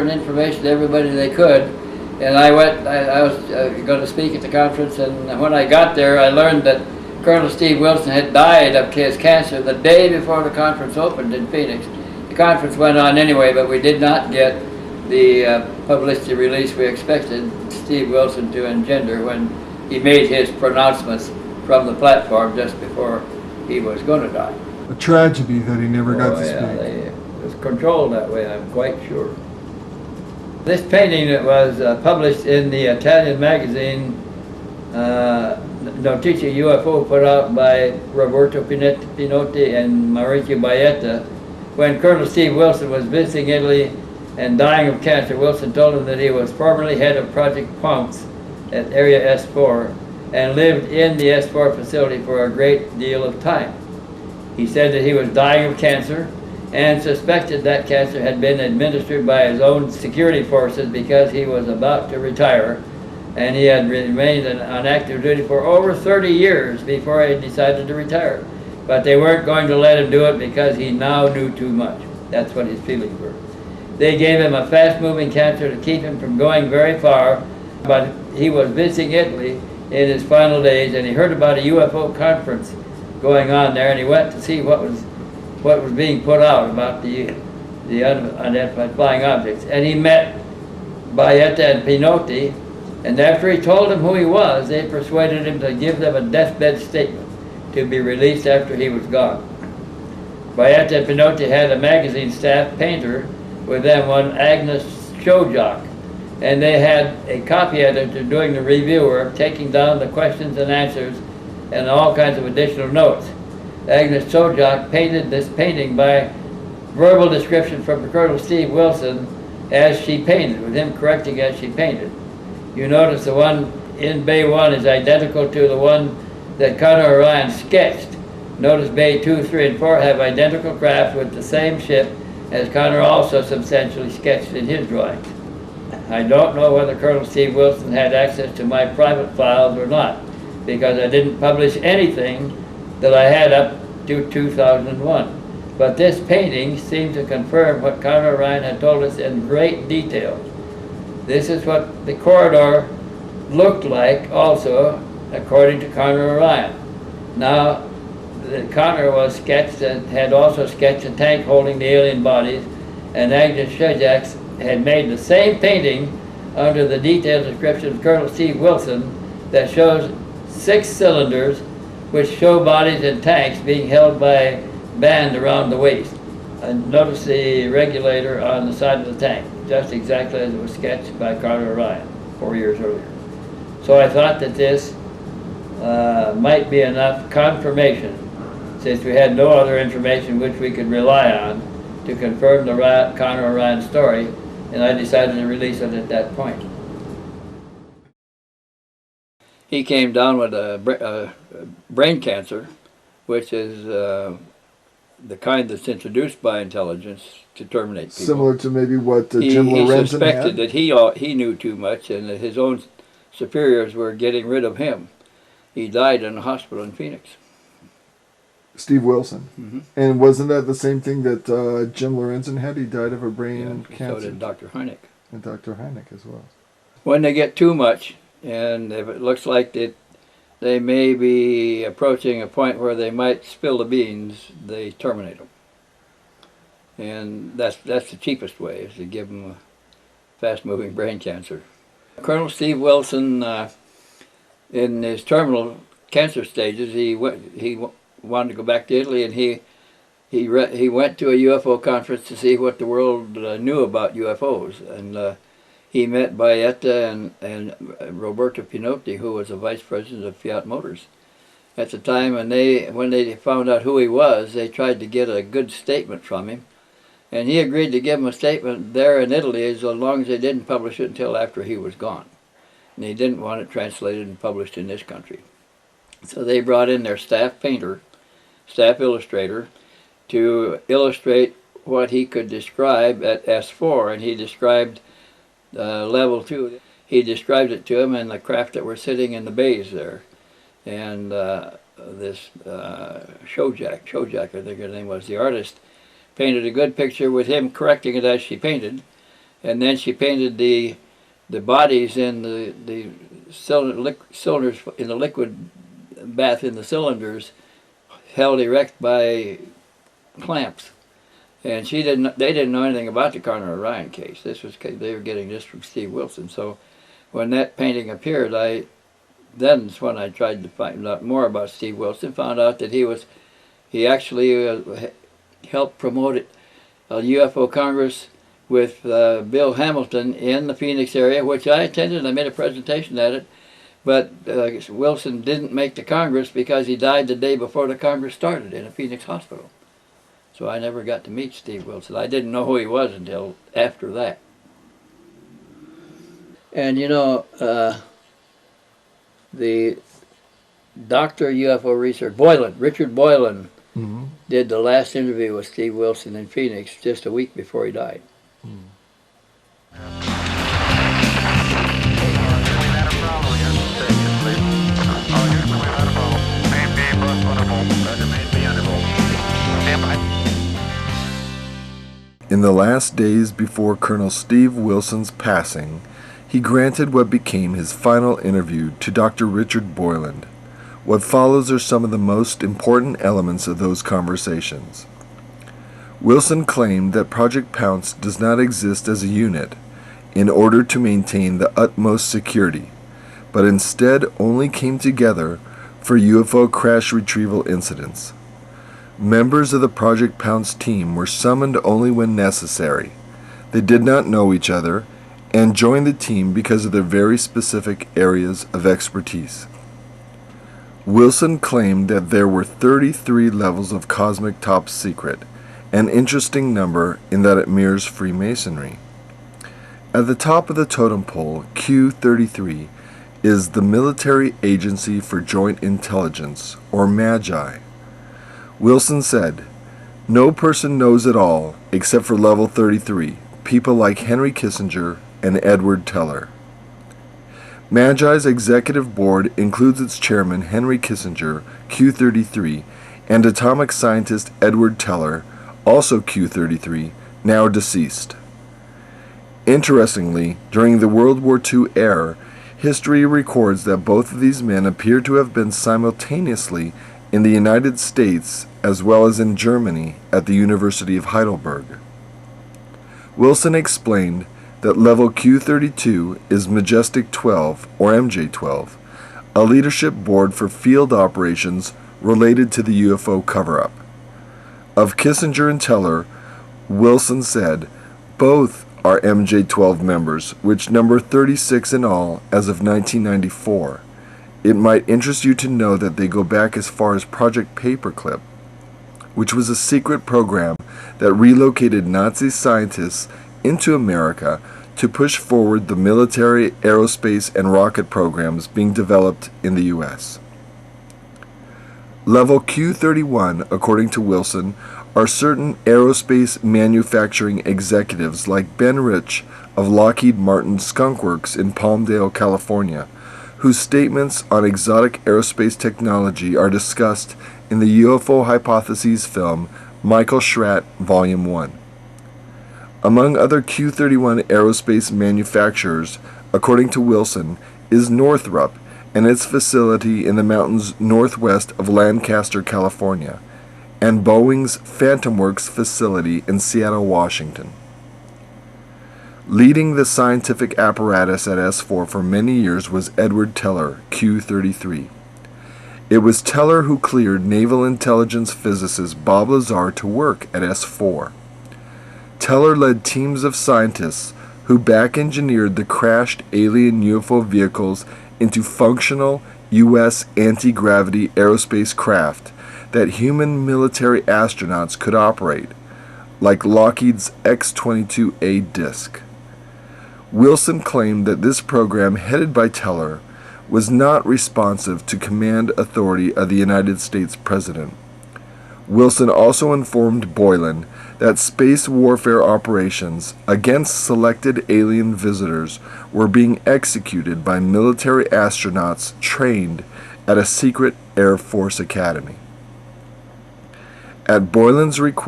information to everybody they could, and I was going to speak at the conference, and when I got there I learned that Colonel Steve Wilson had died of his cancer the day before the conference opened in Phoenix. The conference went on anyway, but we did not get the publicity release we expected Steve Wilson to engender when he made his pronouncements from the platform just before he was going to die. A tragedy that he never got to speak. It was controlled that way, I'm quite sure. This painting that was published in the Italian magazine Notizie UFO, put out by Roberto Pinotti and Maurizio Baetta. When Colonel Steve Wilson was visiting Italy and dying of cancer, Wilson told him that he was formerly head of Project Pounce at Area S4 and lived in the S4 facility for a great deal of time. He said that he was dying of cancer and suspected that cancer had been administered by his own security forces because he was about to retire, and he had remained on active duty for over 30 years before he decided to retire. But they weren't going to let him do it because he now knew too much. That's what his feelings were. They gave him a fast-moving cancer to keep him from going very far, but he was visiting Italy in his final days, and he heard about a UFO conference going on there, and he went to see what was being put out about the unidentified flying objects. And he met Baetta and Pinotti, and after he told them who he was, they persuaded him to give them a deathbed statement to be released after he was gone. Baetta and Pinotti had a magazine staff painter with them, one Agnes Showjock, and they had a copy editor doing the review work, taking down the questions and answers and all kinds of additional notes. Agnes Showjock painted this painting by verbal description from Colonel Steve Wilson as she painted, with him correcting as she painted. You notice the one in Bay 1 is identical to the one that Conor Orion sketched. Notice Bay 2, 3, and 4 have identical craft with the same ship as Conor also substantially sketched in his drawings. I don't know whether Colonel Steve Wilson had access to my private files or not, because I didn't publish anything that I had up to 2001. But this painting seemed to confirm what Conor Orion had told us in great detail. This is what the corridor looked like also, according to Conor Orion. Now, Conor was sketched and had also sketched a tank holding the alien bodies, and Agnes Showjock had made the same painting under the detailed description of Colonel Steve Wilson that shows 6 cylinders which show bodies in tanks being held by a band around the waist. And notice the regulator on the side of the tank, just exactly as it was sketched by Conor Orion 4 years earlier. So I thought that this might be enough confirmation, since we had no other information which we could rely on to confirm the Conor Orion story, and I decided to release it at that point. He came down with a brain cancer, which is the kind that's introduced by intelligence to terminate people. Similar to maybe what Jim Lorenzen had? He suspected that he knew too much and that his own superiors were getting rid of him. He died in a hospital in Phoenix. Steve Wilson. Mm-hmm. And wasn't that the same thing that Jim Lorenzen had? He died of a brain cancer. So did Dr. Hynek. And Dr. Hynek as well. When they get too much, and if it looks like they may be approaching a point where they might spill the beans, they terminate them. And that's the cheapest way, is to give them a fast-moving brain cancer. Colonel Steve Wilson, in his terminal cancer stages, he wanted to go back to Italy, and he went to a UFO conference to see what the world knew about UFOs. And he met Baetta and Roberto Pinotti, who was the vice president of Fiat Motors at the time. And when they found out who he was, they tried to get a good statement from him. And he agreed to give them a statement there in Italy as long as they didn't publish it until after he was gone. And he didn't want it translated and published in this country. So they brought in their staff painter, staff illustrator, to illustrate what he could describe at S4, and he described level 2. He described it to him in the craft that were sitting in the bays there. And this Showjock, I think her name was, the artist, painted a good picture with him correcting it as she painted. and then she painted the bodies in the cylinders in the liquid bath in the cylinders, held erect by clamps. And they didn't know anything about the Connor Orion case. They were getting this from Steve Wilson. So when that painting appeared, then's when I tried to find out more about Steve Wilson. Found out that he actually helped promote a UFO Congress with Bill Hamilton in the Phoenix area, which I attended. I made a presentation at it. But Wilson didn't make the Congress because he died the day before the Congress started in a Phoenix hospital. So I never got to meet Steve Wilson. I didn't know who he was until after that. And you know, the Dr. UFO research, Richard Boylan, did the last interview with Steve Wilson in Phoenix just a week before he died. In the last days before Colonel Steve Wilson's passing, he granted what became his final interview to Dr. Richard Boylan. What follows are some of the most important elements of those conversations. Wilson claimed that Project Pounce does not exist as a unit in order to maintain the utmost security, but instead only came together for UFO crash retrieval incidents. Members of the Project Pounce team were summoned only when necessary. They did not know each other and joined the team because of their very specific areas of expertise. Wilson claimed that there were 33 levels of cosmic top secret, an interesting number in that it mirrors Freemasonry. At the top of the totem pole, Q33, is the Military Agency for Joint Intelligence, or MAGI. Wilson said, "No person knows it all except for level 33, people like Henry Kissinger and Edward Teller." MAGI's executive board includes its chairman Henry Kissinger, Q33, and atomic scientist Edward Teller, also Q33, now deceased. Interestingly, during the World War II era, history records that both of these men appear to have been simultaneously in the United States as well as in Germany at the University of Heidelberg. Wilson explained that level Q32 is Majestic 12, or MJ12, a leadership board for field operations related to the UFO cover-up. Of Kissinger and Teller, Wilson said, both are MJ12 members, which number 36 in all as of 1994. It might interest you to know that they go back as far as Project Paperclip, which was a secret program that relocated Nazi scientists into America to push forward the military, aerospace, and rocket programs being developed in the U.S. Level Q31, according to Wilson, are certain aerospace manufacturing executives like Ben Rich of Lockheed Martin Skunk Works in Palmdale, California, whose statements on exotic aerospace technology are discussed in the UFO Hypotheses film Michael Schratt, Volume 1. Among other Q-31 aerospace manufacturers, according to Wilson, is Northrop and its facility in the mountains northwest of Lancaster, California, and Boeing's Phantom Works facility in Seattle, Washington. Leading the scientific apparatus at S4 for many years was Edward Teller, Q-33. It was Teller who cleared naval intelligence physicist Bob Lazar to work at S4. Teller led teams of scientists who back-engineered the crashed alien UFO vehicles into functional U.S. anti-gravity aerospace craft that human military astronauts could operate, like Lockheed's X-22A disc. Wilson claimed that this program, headed by Teller, was not responsive to command authority of the United States President. Wilson also informed Boylan that space warfare operations against selected alien visitors were being executed by military astronauts trained at a secret Air Force academy. At Boylan's request,